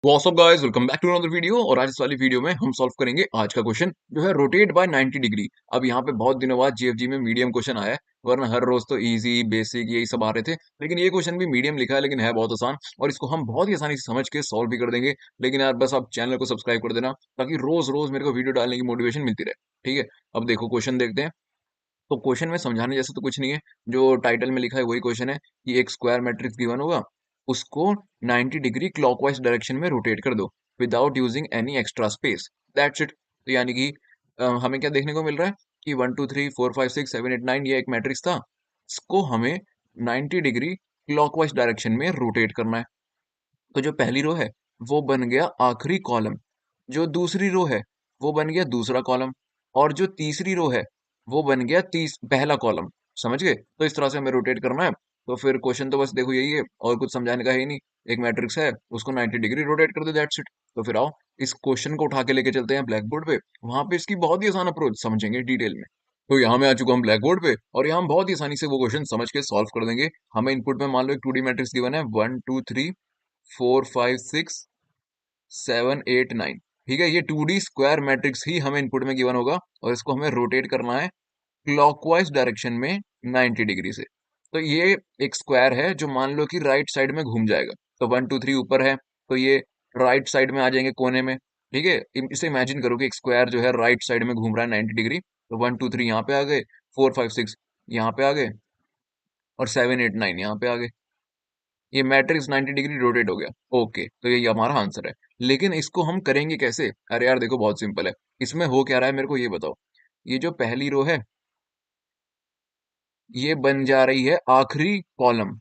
What's up guys, welcome back to another video. और आज इस वाली वीडियो में हम सॉल्व करेंगे आज का क्वेश्चन जो है रोटेट बाय 90 डिग्री। अब यहाँ पे बहुत दिनों बाद जीएफजी में मीडियम क्वेश्चन आया है, वरना हर रोज तो इजी बेसिक यही सब आ रहे थे। लेकिन ये क्वेश्चन भी मीडियम लिखा है, लेकिन है बहुत आसान और इसको हम बहुत ही आसानी से समझ के सॉल्व भी कर देंगे। लेकिन यार बस आप चैनल को सब्सक्राइब कर देना ताकि रोज रोज मेरे को वीडियो डालने की मोटिवेशन मिलती रहे। ठीक है, अब देखो क्वेश्चन देखते हैं। तो क्वेश्चन में समझाने जैसा तो कुछ नहीं है, जो टाइटल में लिखा है वही क्वेश्चन है कि एक स्क्वायर मैट्रिक्स गिवन होगा, उसको 90 डिग्री क्लॉकवाइज डायरेक्शन में रोटेट कर दो without using any extra space. That's it. तो यानी कि हमें क्या देखने को मिल रहा है कि 1 2 3 4 5 6 7 8 9 ये एक मैट्रिक्स था, इसको हमें 90 डिग्री क्लॉकवाइज डायरेक्शन में रोटेट करना है। तो जो पहली रो है वो बन गया आखिरी कॉलम, जो दूसरी रो है वो बन गया दूसरा कॉलम, और जो तीसरी रो है वो बन गया पहला कॉलम। समझ गए? तो इस तरह से हमें रोटेट करना है। तो फिर क्वेश्चन तो बस देखो यही है, और कुछ समझाने का है ही नहीं। एक मैट्रिक्स है, उसको 90 डिग्री रोटेट कर दो, दैट्स इट। तो फिर आओ इस क्वेश्चन को उठा के लेके चलते हैं ब्लैक बोर्ड पे, वहां पे इसकी बहुत ही आसान अप्रोच समझेंगे डिटेल में। तो यहाँ मैं आ चुका हूँ ब्लैक बोर्ड पे, और यहाँ हम बहुत ही आसानी से वो क्वेश्चन समझ के सॉल्व कर देंगे। हमें इनपुट में मान लो एक 2D मैट्रिक्स गिवन है, 1 2 3 4 5 6 7 8 9। ठीक है, ये 2D स्क्वायर मैट्रिक्स ही हमें इनपुट में गिवन होगा, और इसको हमें रोटेट करना है क्लॉकवाइज डायरेक्शन में 90 डिग्री से। तो ये एक स्क्वायर है जो मान लो कि राइट साइड में घूम जाएगा। तो 1 2 3 ऊपर है, तो ये राइट साइड में आ जाएंगे कोने में। ठीक है, इसे इमेजिन करो कि एक स्क्वायर जो है राइट साइड में घूम रहा है 90 डिग्री। तो 1 2 3 यहाँ पे आ गए, 4 5 6 यहाँ पे आ गए, और 7 8 9 यहाँ पे आ गए। ये मैट्रिक्स 90 डिग्री रोटेट हो गया। ओके, तो ये हमारा आंसर है। लेकिन इसको हम करेंगे कैसे? अरे यार देखो, बहुत सिंपल है। इसमें हो क्या रहा है मेरे को ये बताओ। ये जो पहली रो है ये बन जा रही है आखिरी कॉलम।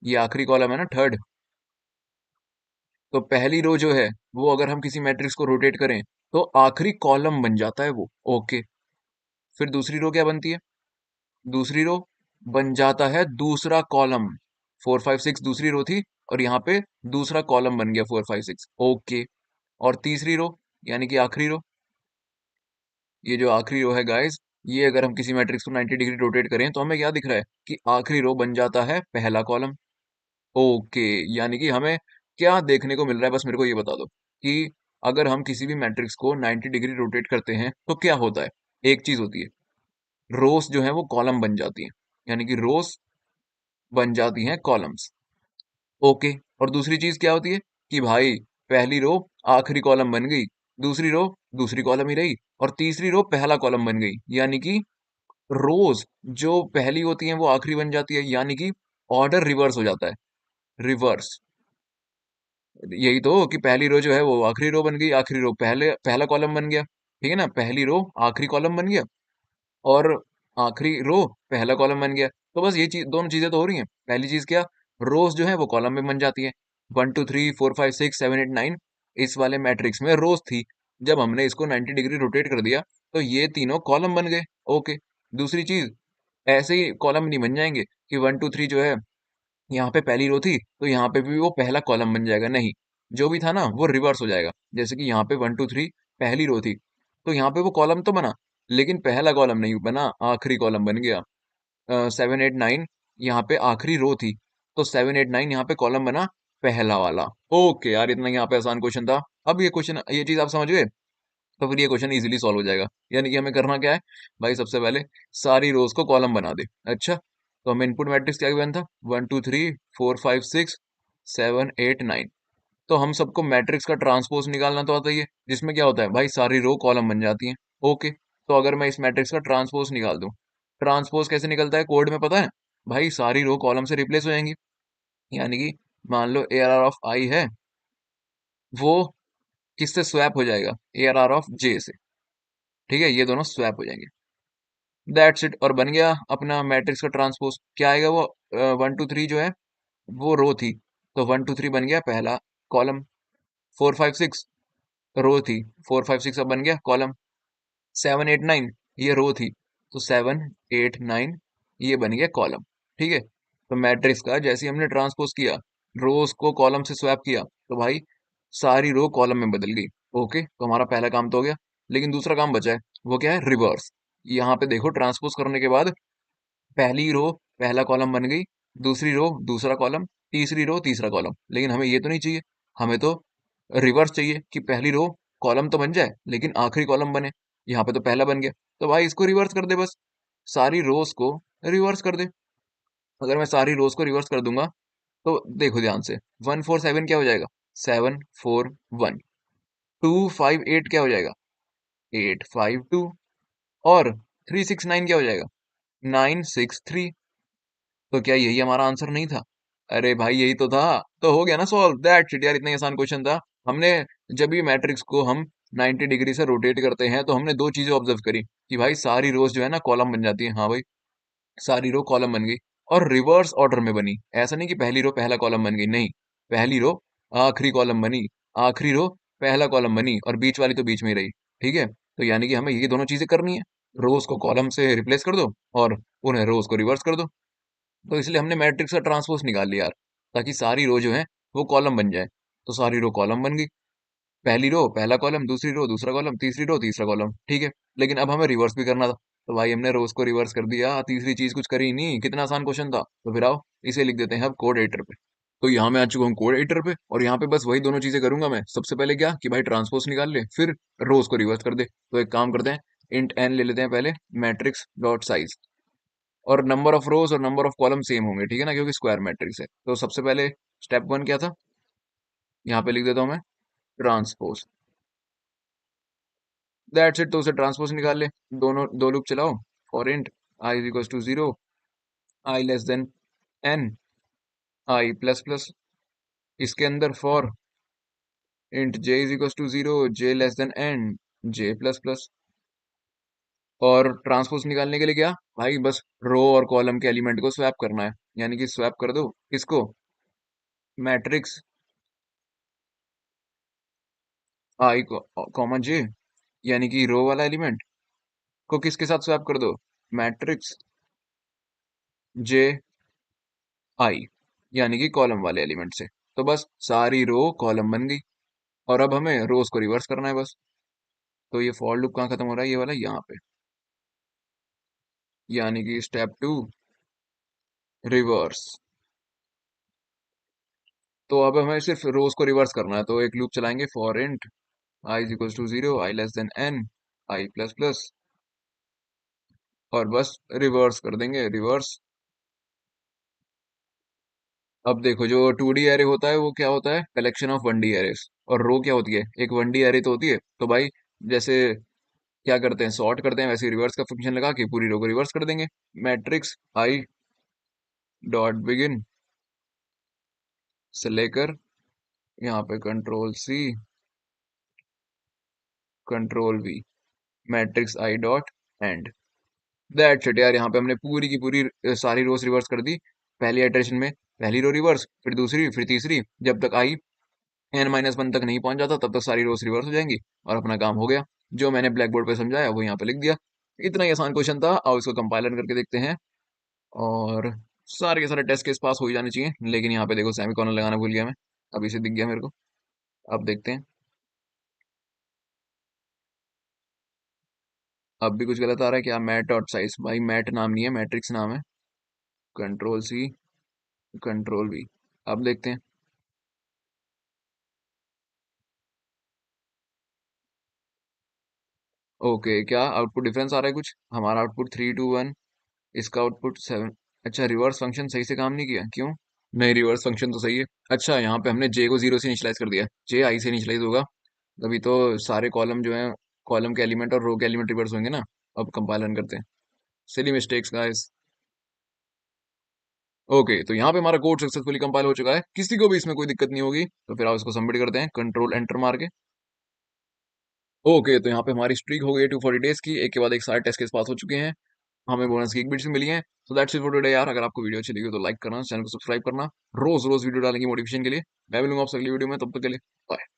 ये आखिरी कॉलम है ना, थर्ड। तो पहली रो जो है वो अगर हम किसी मैट्रिक्स को रोटेट करें तो आखिरी कॉलम बन जाता है वो। ओके, फिर दूसरी रो क्या बनती है? दूसरी रो बन जाता है दूसरा कॉलम। 4 5 6 दूसरी रो थी, और यहाँ पे दूसरा कॉलम बन गया 4 5 6। ओके, और तीसरी रो यानी कि आखिरी रो, ये जो आखिरी रो है गाइस, ये अगर हम किसी मैट्रिक्स को 90 डिग्री रोटेट करें तो हमें क्या दिख रहा है कि आखिरी रो बन जाता है पहला कॉलम। ओके, यानी कि हमें क्या देखने को मिल रहा है, बस मेरे को ये बता दो कि अगर हम किसी भी मैट्रिक्स को 90 डिग्री रोटेट करते हैं तो क्या होता है। एक चीज होती है, रोस जो है वो कॉलम बन जाती हैं, यानी कि रोस बन जाती हैं कॉलम्स। ओके, और दूसरी चीज क्या होती है कि भाई पहली रो आखिरी कॉलम बन गई, दूसरी रो दूसरी कॉलम ही रही, और तीसरी रो पहला कॉलम बन गई। यानी कि रोज जो पहली होती हैं वो आखिरी बन जाती है, यानी कि ऑर्डर रिवर्स हो जाता है। रिवर्स, यही तो कि पहली रो जो है वो आखिरी रो बन गई, आखिरी रो पहला कॉलम बन गया। ठीक है ना, पहली रो आखिरी कॉलम बन गया, और आखिरी रो पहला कॉलम बन गया। तो बस ये चीज, दोनों चीजें तो हो रही हैं। पहली चीज क्या, रोज जो है वो कॉलम में बन जाती है। 1 2 3 4 5 6 7 8 9 इस वाले मैट्रिक्स में रोज थी, जब हमने इसको 90 डिग्री रोटेट कर दिया तो ये तीनों कॉलम बन गए। ओके, दूसरी चीज, ऐसे ही कॉलम नहीं बन जाएंगे कि 1 2 3 जो है यहाँ पे पहली रो थी तो यहाँ पे भी वो पहला कॉलम बन जाएगा, नहीं। जो भी था ना वो रिवर्स हो जाएगा। जैसे कि यहाँ पे 1 2 3 पहली रो थी, तो यहाँ पे वो कॉलम तो बना, लेकिन पहला कॉलम नहीं बना, आखिरी कॉलम बन गया। 7 8 9 यहाँ पे आखिरी रो थी, तो 7 8 9 यहाँ पे कॉलम बना पहला वाला। ओके यार, इतना यहाँ पे आसान क्वेश्चन था। अब ये क्वेश्चन, ये चीज आप समझ गए, तो फिर ये क्वेश्चन इजीली सॉल्व हो जाएगा। यानी कि हमें करना क्या है भाई, सबसे पहले सारी रोज को कॉलम बना दे। अच्छा, तो हमें इनपुट मैट्रिक्स क्या गिवन था, 1 2 3 4 5 6 7 8 9। तो हम सबको मैट्रिक्स का ट्रांसपोज निकालना तो आता ही है, जिसमें क्या होता है भाई, सारी रो कॉलम बन जाती हैं। ओके, तो अगर मैं इस मैट्रिक्स का ट्रांसपोज निकाल दूं, ट्रांसपोज कैसे निकलता है कोड में पता है भाई, सारी रो कॉलम से रिप्लेस हो जाएंगी। यानी कि मान लो ए आर ऑफ आई है, वो किससे स्वैप हो जाएगा, ए आर ऑफ जे से। ठीक है, ये दोनों स्वैप हो जाएंगे। दैट्स इट, और बन गया अपना मैट्रिक्स का ट्रांसपोज। क्या आएगा वो, 1 2 3 जो है वो रो थी, तो 1 2 3 बन गया पहला कॉलम। 4 5 6 रो थी, 4 5 6 अब बन गया कॉलम। 7 8 9 ये रो थी, तो 7 8 9 ये बन गया कॉलम। ठीक है, तो मैट्रिक्स का जैसे ही हमने ट्रांसपोज किया, रोज को कॉलम से स्वैप किया, तो भाई सारी रो कॉलम में बदल गई। ओके, तो हमारा पहला काम तो हो गया, लेकिन दूसरा काम बचा है, वो क्या है, रिवर्स। यहाँ पे देखो, ट्रांसपोज करने के बाद पहली रो पहला कॉलम बन गई, दूसरी रो दूसरा कॉलम, तीसरी रो तीसरा कॉलम। लेकिन हमें ये तो नहीं चाहिए, हमें तो रिवर्स चाहिए कि पहली रो कॉलम तो बन जाए लेकिन आखिरी कॉलम बने। यहाँ पे तो पहला बन गया, तो भाई इसको रिवर्स कर दे बस, सारी रोज को रिवर्स कर दे। अगर मैं सारी रोज को रिवर्स कर दूंगा तो देखो ध्यान से, 147 क्या हो जाएगा, 741। 258 क्या हो जाएगा, 852। और 369 क्या हो जाएगा, 963। तो क्या यही हमारा आंसर नहीं था? अरे भाई यही तो था। तो हो गया ना सॉल्व, दैट्स इट यार, इतना ही आसान क्वेश्चन था। हमने जब भी मैट्रिक्स को हम 90 डिग्री से रोटेट करते हैं तो हमने दो चीजें ऑब्जर्व करी कि भाई सारी रोज जो है ना कॉलम बन जाती है, हाँ भाई सारी रो कॉलम बन गई, और रिवर्स ऑर्डर में बनी। ऐसा नहीं कि पहली रो पहला कॉलम बन गई, नहीं, पहली रो आखिरी कॉलम बनी, आखिरी रो पहला कॉलम बनी, और बीच वाली तो बीच में ही रही। ठीक है, तो यानी कि हमें ये दोनों चीजें करनी है, रोज को कॉलम से रिप्लेस कर दो और उन्हें रोज को रिवर्स कर दो। तो इसलिए हमने मैट्रिक्स का ट्रांसपोज निकाल लिया यार, ताकि सारी रो जो है वो कॉलम बन जाए। तो सारी रो कॉलम बन गई, पहली रो पहला कॉलम, दूसरी रो दूसरा कॉलम, तीसरी रो तीसरा कॉलम। ठीक है, लेकिन अब हमें रिवर्स भी करना था, तो भाई हमने रोज को रिवर्स कर दिया, तीसरी चीज कुछ करी ही नहीं। कितना आसान क्वेश्चन था। तो फिर आओ इसे लिख देते हैं अब कोड एडिटर पे। तो यहाँ मैं आ चुका हूँ कोड एडिटर पे, और यहाँ पे बस वही दोनों चीजें करूंगा मैं। सबसे पहले क्या कि भाई ट्रांसपोज निकाल ले, फिर रोज को रिवर्स कर दे। तो एक काम करते हैं, इंट एन ले लेते हैं पहले, मैट्रिक्स डॉट साइज, और नंबर ऑफ रोज और नंबर ऑफ कॉलम सेम होंगे, ठीक है ना, क्योंकि स्क्वायर मैट्रिक्स है। तो सबसे पहले स्टेप वन क्या था, यहाँ पे लिख देता हूँ मैं ट्रांसपोज, दैट्स इट। तो उसे ट्रांसपोज निकाल ले, दोनों दो लूप चलाओ, for int i is equal to 0, i less than n, i plus plus, इसके अंदर for int j is equal to 0, j less than n, j plus plus. और ट्रांसपोज निकालने के लिए क्या भाई, बस रो और कॉलम के एलिमेंट को स्वैप करना है, यानी कि स्वैप कर दो इसको, मैट्रिक्स आई कॉमा जे, यानी कि रो वाला एलिमेंट को किसके साथ स्वैप कर दो, मैट्रिक्स जे आई, यानी कि कॉलम वाले एलिमेंट से। तो बस सारी रो कॉलम बन गई, और अब हमें रोज को रिवर्स करना है बस। तो ये फॉर लूप कहाँ खत्म हो रहा है, ये वाला यहाँ पे, यानी कि स्टेप टू रिवर्स। तो अब हमें सिर्फ रोज को रिवर्स करना है, तो एक लूप चलाएंगे, for int i is equal to 0, i less than n, i plus plus, और बस रिवर्स कर देंगे, रिवर्स। अब देखो जो 2D एरे होता है वो क्या होता है, कलेक्शन ऑफ 1D एरेस, और रो क्या होती है, एक 1D एरे तो होती है। तो भाई जैसे क्या करते हैं, सॉर्ट करते हैं, वैसे रिवर्स का फंक्शन लगा के पूरी रो को रिवर्स कर देंगे। मैट्रिक्स आई डॉट बिगिन से लेकर यहाँ पे control C control V, matrix i dot end, that's it यार। यहाँ पे हमने पूरी की पूरी सारी रोज रिवर्स कर दी। पहली इटरेशन में पहली रो रिवर्स, फिर दूसरी, फिर तीसरी, जब तक आई n-1 तक नहीं पहुंच जाता तब तक सारी रोज रिवर्स हो जाएंगी, और अपना काम हो गया। जो मैंने ब्लैक बोर्ड पे समझाया वो यहाँ पे लिख दिया। इतना ही आसान क्वेश्चन था। आओ इसको कंपाइलर करके देखते हैं, और सारे के सारे टेस्ट केस पास हो ही जाने चाहिए। लेकिन यहाँ पे देखो सेमीकोलन लगाना भूल गया मैं, अभी से दिख गया मेरे को। अब देखते हैं, अब भी कुछ गलत आ रहा है क्या, मैट डॉट साइज, भाई मैट नाम नहीं है, मैट्रिक्स नाम है। कंट्रोल सी कंट्रोल वी, अब देखते हैं। ओके, क्या आउटपुट डिफरेंस आ रहा है कुछ, हमारा आउटपुट 321, इसका आउटपुट 7। अच्छा, रिवर्स फंक्शन सही से काम नहीं किया, क्यों? नहीं, रिवर्स फंक्शन तो सही है। अच्छा, यहाँ पे हमने जे को 0 से इनिशियलाइज कर दिया, जे आई से इनिशियलाइज होगा तभी तो सारे कॉलम जो हैं, कॉलम के एलिमेंट और रो के एलिमेंट रिवर्स होंगे ना। अब कंपाइलन करते हैं, सिली मिस्टेक्स गाइस। ओके, तो यहाँ पे हमारा कोड सक्सेसफुली कंपाइल हो चुका है, किसी को भी इसमें कोई दिक्कत नहीं होगी। तो फिर आओ इसको सबमिट करते हैं, कंट्रोल एंटर मार के। ओके, तो यहाँ पे हमारी स्ट्रीक हो गई है 240 डेज की, एक के बाद एक सारे टेस्ट केस पास हो चुके हैं, हमें बोनस की एक बिट्स मिली है। So that's it for today यार। अगर आपको वीडियो अच्छी लगी हो तो लाइक करना, चैनल को सब्सक्राइब करना, रोज रोज वीडियो डालेंगे मोटिवेशन के लिए। मैं मिलूंगा आपसे अगली वीडियो में, तब तक के लिए बाय।